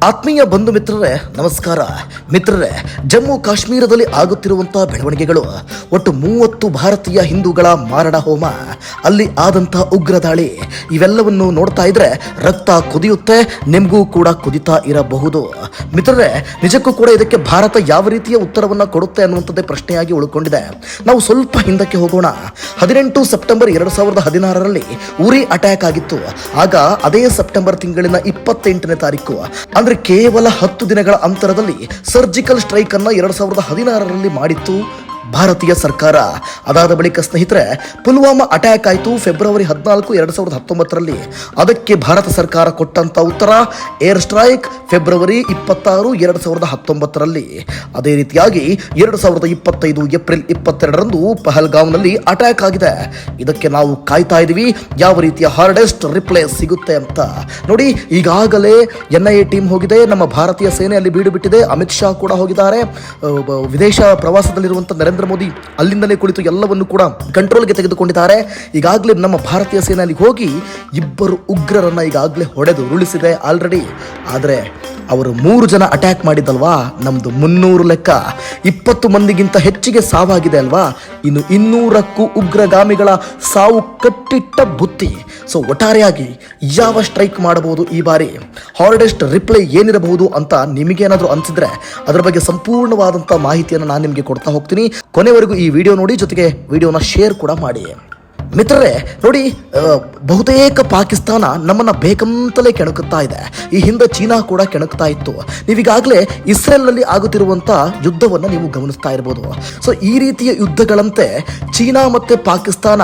ಆತ್ಮೀಯ ಬಂಧು ಮಿತ್ರರೇ ನಮಸ್ಕಾರ. ಮಿತ್ರರೇ, ಜಮ್ಮು ಕಾಶ್ಮೀರದಲ್ಲಿ ಆಗುತ್ತಿರುವಂತಹ ಬೆಳವಣಿಗೆಗಳು, ಒಟ್ಟು 30 ಭಾರತೀಯ ಹಿಂದೂಗಳ ಮಾರಣ ಹೋಮ, ಅಲ್ಲಿ ಆದಂತಹ ಉಗ್ರ ದಾಳಿ, ಇವೆಲ್ಲವನ್ನು ನೋಡ್ತಾ ಇದ್ರೆ ರಕ್ತ ಕುದಿಯುತ್ತೆ, ನಿಮಗೂ ಕೂಡ ಕುದಿತಾ ಇರಬಹುದು. ಮಿತ್ರರೇ, ನಿಜಕ್ಕೂ ಕೂಡ ಇದಕ್ಕೆ ಭಾರತ ಯಾವ ರೀತಿಯ ಉತ್ತರವನ್ನು ಕೊಡುತ್ತೆ ಅನ್ನುವಂಥದ್ದೇ ಪ್ರಶ್ನೆಯಾಗಿ ಉಳ್ಕೊಂಡಿದೆ. ನಾವು ಸ್ವಲ್ಪ ಹಿಂದಕ್ಕೆ ಹೋಗೋಣ. 18 ಸೆಪ್ಟೆಂಬರ್ 2016ರಲ್ಲಿ ಉರಿ ಅಟ್ಯಾಕ್ ಆಗಿತ್ತು. ಆಗ ಅದೇ ಸೆಪ್ಟೆಂಬರ್ ತಿಂಗಳಿನ 28ನೇ ತಾರೀಕು ಅಂದ್ರೆ ಕೇವಲ 10 ದಿನಗಳ ಅಂತರದಲ್ಲಿ ಸರ್ಜಿಕಲ್ ಸ್ಟ್ರೈಕ್ ಅನ್ನ 2016ರಲ್ಲಿ ಮಾಡಿತ್ತು ಭಾರತೀಯ ಸರ್ಕಾರ. ಅದಾದ ಬಳಿಕ ಸ್ನೇಹಿತರೆ, ಪುಲ್ವಾಮಾ ಅಟ್ಯಾಕ್ ಆಯಿತು ಫೆಬ್ರವರಿ 14, 2019ರಲ್ಲಿ. ಅದಕ್ಕೆ ಭಾರತ ಸರ್ಕಾರ ಕೊಟ್ಟಂತ ಉತ್ತರ ಏರ್ ಸ್ಟ್ರೈಕ್ ಫೆಬ್ರವರಿ 26, 2019ರಲ್ಲಿ. ಅದೇ ರೀತಿಯಾಗಿ 2025 ಏಪ್ರಿಲ್ 22ರಂದು ಪಹಲ್ಗಾಂವ್ನಲ್ಲಿ ಅಟ್ಯಾಕ್ ಆಗಿದೆ. ಇದಕ್ಕೆ ನಾವು ಕಾಯ್ತಾ ಇದೀವಿ ಯಾವ ರೀತಿಯ ಹಾರ್ಡೆಸ್ಟ್ ರಿಪ್ಲೈ ಸಿಗುತ್ತೆ ಅಂತ. ನೋಡಿ, ಈಗಾಗಲೇ NIA ಟೀಮ್ ಹೋಗಿದೆ, ನಮ್ಮ ಭಾರತೀಯ ಸೇನೆ ಅಲ್ಲಿ ಬೀಡು ಬಿಟ್ಟಿದೆ. ಅಮಿತ್ ಶಾ ಕೂಡ ಹೋಗಿದ್ದಾರೆ. ವಿದೇಶ ಪ್ರವಾಸದಲ್ಲಿರುವಂತಹ ನರೇಂದ್ರ ಮೋದಿ ಅಲ್ಲಿಂದಲೇ ಕುಳಿತು ಎಲ್ಲವನ್ನು ಕೂಡ ಕಂಟ್ರೋಲ್ಗೆ ತೆಗೆದುಕೊಂಡಿದ್ದಾರೆ. ಈಗಾಗಲೇ ನಮ್ಮ ಭಾರತೀಯ ಸೇನೆ ಅಲ್ಲಿ ಹೋಗಿ 2 ಉಗ್ರರನ್ನ ಈಗಾಗಲೇ ಹೊಡೆದು ಉರುಳಿಸಿದೆ ಆಲ್ರೆಡಿ. ಆದರೆ ಅವರು 3 ಜನ ಅಟ್ಯಾಕ್ ಮಾಡಿದ್ದಲ್ವಾ, ನಮ್ದು 300 ಲೆಕ್ಕ, 20 ಮಂದಿಗಿಂತ ಹೆಚ್ಚಿಗೆ ಸಾವಾಗಿದೆ ಅಲ್ವಾ. ಇನ್ನು 200ಕ್ಕೂ ಉಗ್ರಗಾಮಿಗಳ ಸಾವು ಕಟ್ಟಿಟ್ಟ ಬುತ್ತಿ. ಸೊ ಒಟ್ಟಾರೆಯಾಗಿ ಯಾವ ಸ್ಟ್ರೈಕ್ ಮಾಡಬಹುದು ಈ ಬಾರಿ, ಹಾರ್ಡೆಸ್ಟ್ ರಿಪ್ಲೈ ಏನಿರಬಹುದು ಅಂತ ನಿಮಗೇನಾದರೂ ಅನಿಸಿದ್ರೆ ಅದರ ಬಗ್ಗೆ ಸಂಪೂರ್ಣವಾದಂಥ ಮಾಹಿತಿಯನ್ನು ನಾನು ನಿಮಗೆ ಕೊಡ್ತಾ ಹೋಗ್ತೀನಿ. ಕೊನೆವರೆಗೂ ಈ ವಿಡಿಯೋ ನೋಡಿ, ಜೊತೆಗೆ ವಿಡಿಯೋನ ಶೇರ್ ಕೂಡ ಮಾಡಿ. ಮಿತ್ರರೇ ನೋಡಿ, ಬಹುತೇಕ ಪಾಕಿಸ್ತಾನ ನಮ್ಮನ್ನ ಬೇಕಂತಲೇ ಕೆಣಕುತ್ತಾ ಇದೆ. ಈ ಹಿಂದೆ ಚೀನಾ ಕೂಡ ಕೆಣಕ್ತಾ ಇತ್ತು. ನೀವೀಗಾಗಲೇ ಇಸ್ರೇಲ್ನಲ್ಲಿ ಆಗುತ್ತಿರುವಂಥ ಯುದ್ಧವನ್ನು ನೀವು ಗಮನಿಸ್ತಾ ಇರ್ಬೋದು. ಸೊ ಈ ರೀತಿಯ ಯುದ್ಧಗಳಂತೆ ಚೀನಾ ಮತ್ತು ಪಾಕಿಸ್ತಾನ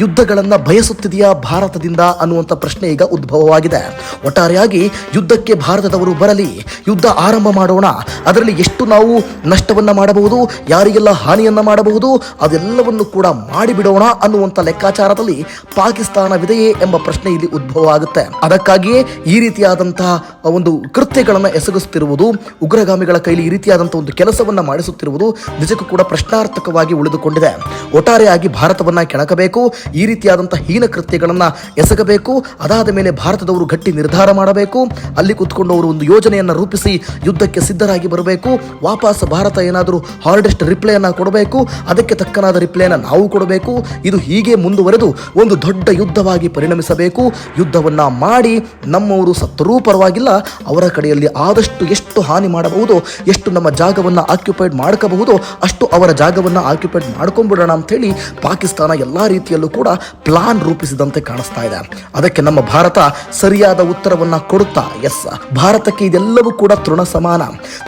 ಯುದ್ಧಗಳನ್ನು ಬಯಸುತ್ತಿದೆಯಾ ಭಾರತದಿಂದ ಅನ್ನುವಂಥ ಪ್ರಶ್ನೆ ಈಗ ಉದ್ಭವವಾಗಿದೆ. ಒಟ್ಟಾರೆಯಾಗಿ ಯುದ್ಧಕ್ಕೆ ಭಾರತದವರು ಬರಲಿ, ಯುದ್ಧ ಆರಂಭ ಮಾಡೋಣ, ಅದರಲ್ಲಿ ಎಷ್ಟು ನಾವು ನಷ್ಟವನ್ನು ಮಾಡಬಹುದು, ಯಾರಿಗೆಲ್ಲ ಹಾನಿಯನ್ನು ಮಾಡಬಹುದು, ಅದೆಲ್ಲವನ್ನು ಕೂಡ ಮಾಡಿಬಿಡೋಣ ಅನ್ನುವಂಥ ಲೆಕ್ಕಾಚಾರದಲ್ಲಿ ಪಾಕಿಸ್ತಾನವಿದೆಯೇ ಎಂಬ ಪ್ರಶ್ನೆ ಇಲ್ಲಿ ಉದ್ಭವ ಆಗುತ್ತೆ. ಅದಕ್ಕಾಗಿಯೇ ಈ ರೀತಿಯಾದಂತಹ ಒಂದು ಕೃತ್ಯಗಳನ್ನು ಎಸಗಿಸುತ್ತಿರುವುದು, ಉಗ್ರಗಾಮಿಗಳ ಕೈಲಿ ಈ ರೀತಿಯಾದಂತಹ ಒಂದು ಕೆಲಸವನ್ನ ಮಾಡಿಸುತ್ತಿರುವುದು ನಿಜಕ್ಕೂ ಕೂಡ ಪ್ರಶ್ನಾರ್ಥಕವಾಗಿ ಉಳಿದುಕೊಂಡಿದೆ. ಒಟ್ಟಾರೆಯಾಗಿ ಭಾರತವನ್ನ ಕೆಣಕಬೇಕು, ಈ ರೀತಿಯಾದಂತಹ ಹೀನ ಕೃತ್ಯಗಳನ್ನ ಎಸಗಬೇಕು. ಅದಾದ ಮೇಲೆ ಭಾರತದವರು ಗಟ್ಟಿ ನಿರ್ಧಾರ ಮಾಡಬೇಕು. ಅಲ್ಲಿ ಕೂತ್ಕೊಂಡು ಅವರು ಒಂದು ಯೋಜನೆಯನ್ನ ರೂಪಿಸಿ ಯುದ್ಧಕ್ಕೆ ಸಿದ್ಧರಾಗಿ ಬರಬೇಕು. ವಾಪಸ್ ಭಾರತ ಏನಾದರೂ ಹಾರ್ಡೆಸ್ಟ್ ರಿಪ್ಲೈಯನ್ನ ಕೊಡಬೇಕು, ಅದಕ್ಕೆ ತಕ್ಕನಾದ ರಿಪ್ಲೈನ ನಾವು ಕೊಡಬೇಕು. ಇದು ಹೀಗೆ ಮುಂದುವರೆದು ಒಂದು ದೊಡ್ಡ ಯುದ್ಧವಾಗಿ ಪರಿಣಮಿಸಬೇಕು. ಯುದ್ಧವನ್ನ ಮಾಡಿ ನಮ್ಮವರು ಸತ್ತರೂ ಪರವಾಗಿಲ್ಲ, ಅವರ ಕಡೆಯಲ್ಲಿ ಆದಷ್ಟು ಎಷ್ಟು ಹಾನಿ ಮಾಡಬಹುದು, ಎಷ್ಟು ನಮ್ಮ ಜಾಗವನ್ನ ಆಕ್ಯುಪೈಡ್ ಮಾಡ್ಕೋಬಹುದು ಅಷ್ಟು ಅವರ ಜಾಗವನ್ನ ಆಕ್ಯುಪೈಡ್ ಮಾಡ್ಕೊಂಡ್ಬಿಡೋಣ ಅಂತ ಹೇಳಿ ಪಾಕಿಸ್ತಾನ ಎಲ್ಲಾ ರೀತಿಯಲ್ಲೂ ಕೂಡ ಪ್ಲಾನ್ ರೂಪಿಸಿದಂತೆ ಕಾಣಿಸ್ತಾ ಇದೆ. ಅದಕ್ಕೆ ನಮ್ಮ ಭಾರತ ಸರಿಯಾದ ಉತ್ತರವನ್ನ ಕೊಡುತ್ತಾ, ಎಸ್, ಭಾರತಕ್ಕೆ ಇದೆಲ್ಲವೂ ಕೂಡ ತೃಣ ಸಮಾನ.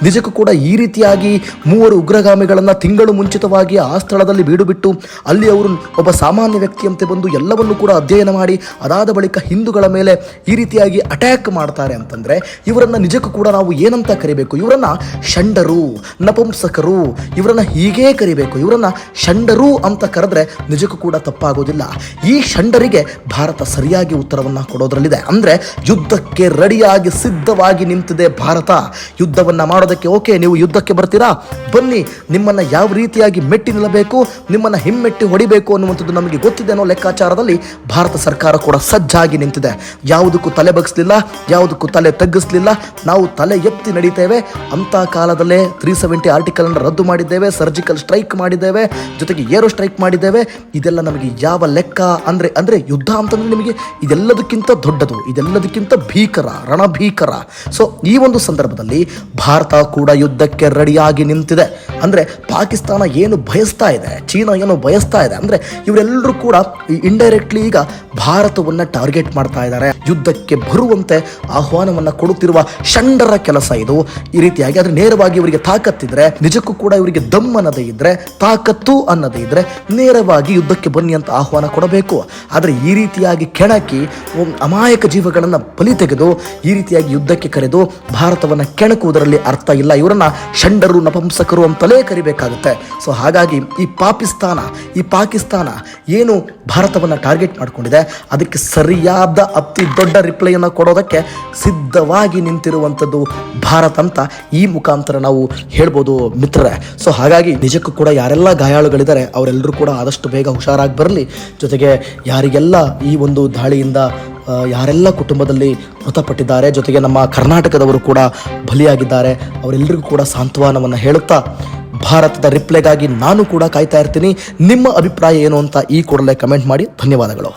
ನಿಜಕ್ಕೂ ಕೂಡ ಈ ರೀತಿಯಾಗಿ 3 ಉಗ್ರಗಾಮಿಗಳನ್ನ ತಿಂಗಳು ಮುಂಚಿತವಾಗಿ ಆ ಸ್ಥಳದಲ್ಲಿ ಬೀಡು ಬಿಟ್ಟು ಅಲ್ಲಿ ಅವರು ಒಬ್ಬ ಸಾಮಾನ್ಯ ವ್ಯಕ್ತಿಯಂತೆ ಬಂದು ಎಲ್ಲವನ್ನು ಕೂಡ ಅಧ್ಯಯನ ಮಾಡಿ ಅದಾದ ಬಳಿಕ ಹಿಂದೂಗಳ ಮೇಲೆ ಈ ರೀತಿಯಾಗಿ ಅಟ್ಯಾಕ್ ಮಾಡ್ತಾರೆ ಅಂತಂದ್ರೆ ಇವರನ್ನ ನಿಜಕ್ಕೂ ಕೂಡ ನಾವು ಏನಂತ ಕರಿಬೇಕು? ಇವರನ್ನ ಷಂಡರು, ನಪುಂಸಕರು, ಇವರನ್ನ ಹೀಗೇ ಕರಿಬೇಕು. ಇವರನ್ನ ಷಂಡರು ಅಂತ ಕರೆದ್ರೆ ನಿಜಕ್ಕೂ ಕೂಡ ತಪ್ಪಾಗೋದಿಲ್ಲ. ಈ ಷಂಡರಿಗೆ ಭಾರತ ಸರಿಯಾಗಿ ಉತ್ತರವನ್ನ ಕೊಡೋದ್ರಲ್ಲಿದೆ. ಅಂದ್ರೆ ಯುದ್ಧಕ್ಕೆ ರೆಡಿಯಾಗಿ ಸಿದ್ಧವಾಗಿ ನಿಂತಿದೆ ಭಾರತ. ಯುದ್ಧವನ್ನ ಮಾಡೋದಕ್ಕೆ ಓಕೆ, ನೀವು ಯುದ್ಧಕ್ಕೆ ಬರ್ತೀರಾ, ಬನ್ನಿ, ನಿಮ್ಮನ್ನ ಯಾವ ರೀತಿಯಾಗಿ ಮೆಟ್ಟಿ ನಿಲ್ಲಬೇಕು, ನಿಮ್ಮನ್ನ ಹಿಮ್ಮೆಟ್ಟಿ ಹೊಡಿಬೇಕು ಅನ್ನುವಂಥದ್ದು ನಮಗೆ ಗೊತ್ತಿದೆ ಅನ್ನೋ ಲೆಕ್ಕಾಚಾರದಲ್ಲಿ ಭಾರತ ಸರ್ಕಾರ ಕೂಡ ಸಜ್ಜಾಗಿ ನಿಂತಿದೆ. ಯಾವುದಕ್ಕೂ ತಲೆ ಬಗ್ಗಿಸಲಿಲ್ಲ, ಯಾವುದಕ್ಕೂ ತಲೆ ತಗ್ಗಿಸಲಿಲ್ಲ. ನಾವು ತಲೆ ಎತ್ತಿ ನಡೀತೇವೆ. ಅಂತ ಕಾಲದಲ್ಲೇ 370 ಆರ್ಟಿಕಲ್ ಅನ್ನು ರದ್ದು ಮಾಡಿದ್ದೇವೆ, ಸರ್ಜಿಕಲ್ ಸ್ಟ್ರೈಕ್ ಮಾಡಿದ್ದೇವೆ, ಜೊತೆಗೆ ಏರೋ ಸ್ಟ್ರೈಕ್ ಮಾಡಿದ್ದೇವೆ. ಇದೆಲ್ಲ ನಮಗೆ ಯಾವ ಲೆಕ್ಕ ಅಂದ್ರೆ ಯುದ್ಧ ಅಂತಂದ್ರೆ ನಿಮಗೆ ಇದೆಲ್ಲದಕ್ಕಿಂತ ದೊಡ್ಡದು, ಇದೆಲ್ಲದಕ್ಕಿಂತ ಭೀಕರ, ರಣಭೀಕರ. ಸೊ ಈ ಒಂದು ಸಂದರ್ಭದಲ್ಲಿ ಭಾರತ ಕೂಡ ಯುದ್ಧಕ್ಕೆ ರೆಡಿಯಾಗಿ ನಿಂತಿದೆ. ಅಂದ್ರೆ ಪಾಕಿಸ್ತಾನ ಏನು ಬಯಸ್ತಾ ಇದೆ, ಚೀನಾ ಏನು ಬಯಸ್ತಾ ಇದೆ ಅಂದ್ರೆ ಇವರೆಲ್ಲರೂ ಕೂಡ ಇಂಡೈರೆಕ್ಟ್ಲಿ ಈಗ ಭಾರತವನ್ನ ಟಾರ್ಗೆಟ್ ಮಾಡ್ತಾ ಇದ್ದಾರೆ. ಯುದ್ಧಕ್ಕೆ ಬರುವಂತೆ ಆಹ್ವಾನವನ್ನ ಕೊಡುತ್ತಿರುವ ಷಂಡರ ಕೆಲಸ ಇದು. ಈ ರೀತಿಯಾಗಿ ಆದ್ರೆ ನೇರವಾಗಿ ಇವರಿಗೆ ತಾಕತ್ತಿದ್ರೆ, ನಿಜಕ್ಕೂ ಕೂಡ ಇವರಿಗೆ ದಮ್ ಅನ್ನದೇ ಇದ್ರೆ, ತಾಕತ್ತು ಅನ್ನದೇ ಇದ್ರೆ ನೇರವಾಗಿ ಯುದ್ಧಕ್ಕೆ ಬನ್ನಿ ಅಂತ ಆಹ್ವಾನ ಕೊಡಬೇಕು. ಆದ್ರೆ ಈ ರೀತಿಯಾಗಿ ಕೆಣಕಿ ಅಮಾಯಕ ಜೀವಗಳನ್ನ ಬಲಿ ತೆಗೆದು ಈ ರೀತಿಯಾಗಿ ಯುದ್ಧಕ್ಕೆ ಕರೆದು ಭಾರತವನ್ನ ಕೆಣಕುವುದರಲ್ಲಿ ಅರ್ಥ ಇಲ್ಲ. ಇವರನ್ನ ಷಂಡರು, ನಪುಂಸಕರು ಅಂತಲೇ ಕರಿಬೇಕಾಗುತ್ತೆ. ಸೊ ಹಾಗಾಗಿ ಈ ಪಾಕಿಸ್ತಾನ ಏನು ಭಾರತವನ್ನ ಟಾರ್ಗೆಟ್ ಮಾಡಿಕೊಂಡಿದೆ ಅದಕ್ಕೆ ಸರಿಯಾದ ಅತಿ ದೊಡ್ಡ ರಿಪ್ಲೈಯನ್ನು ಕೊಡೋದಕ್ಕೆ ಸಿದ್ಧವಾಗಿ ನಿಂತಿರುವಂಥದ್ದು ಭಾರತ ಅಂತ ಈ ಮುಖಾಂತರ ನಾವು ಹೇಳ್ಬೋದು ಮಿತ್ರರೇ. ಸೊ ಹಾಗಾಗಿ ನಿಜಕ್ಕೂ ಕೂಡ ಯಾರೆಲ್ಲ ಗಾಯಾಳುಗಳಿದ್ದಾರೆ ಅವರೆಲ್ಲರೂ ಕೂಡ ಆದಷ್ಟು ಬೇಗ ಹುಷಾರಾಗಿ ಬರಲಿ. ಜೊತೆಗೆ ಯಾರಿಗೆಲ್ಲ ಈ ಒಂದು ದಾಳಿಯಿಂದ ಯಾರೆಲ್ಲ ಕುಟುಂಬದಲ್ಲಿ ಮೃತಪಟ್ಟಿದ್ದಾರೆ, ಜೊತೆಗೆ ನಮ್ಮ ಕರ್ನಾಟಕದವರು ಕೂಡ ಬಲಿಯಾಗಿದ್ದಾರೆ, ಅವರೆಲ್ಲರಿಗೂ ಕೂಡ ಸಾಂತ್ವನವನ್ನು ಹೇಳುತ್ತಾ ಭಾರತದ ರಿಪ್ಲೈಗಾಗಿ ನಾನು ಕೂಡ ಕಾಯ್ತಾ ಇರ್ತೀನಿ. ನಿಮ್ಮ ಅಭಿಪ್ರಾಯ ಏನು ಅಂತ ಈ ಕೂಡಲೇ ಕಮೆಂಟ್ ಮಾಡಿ. ಧನ್ಯವಾದಗಳು.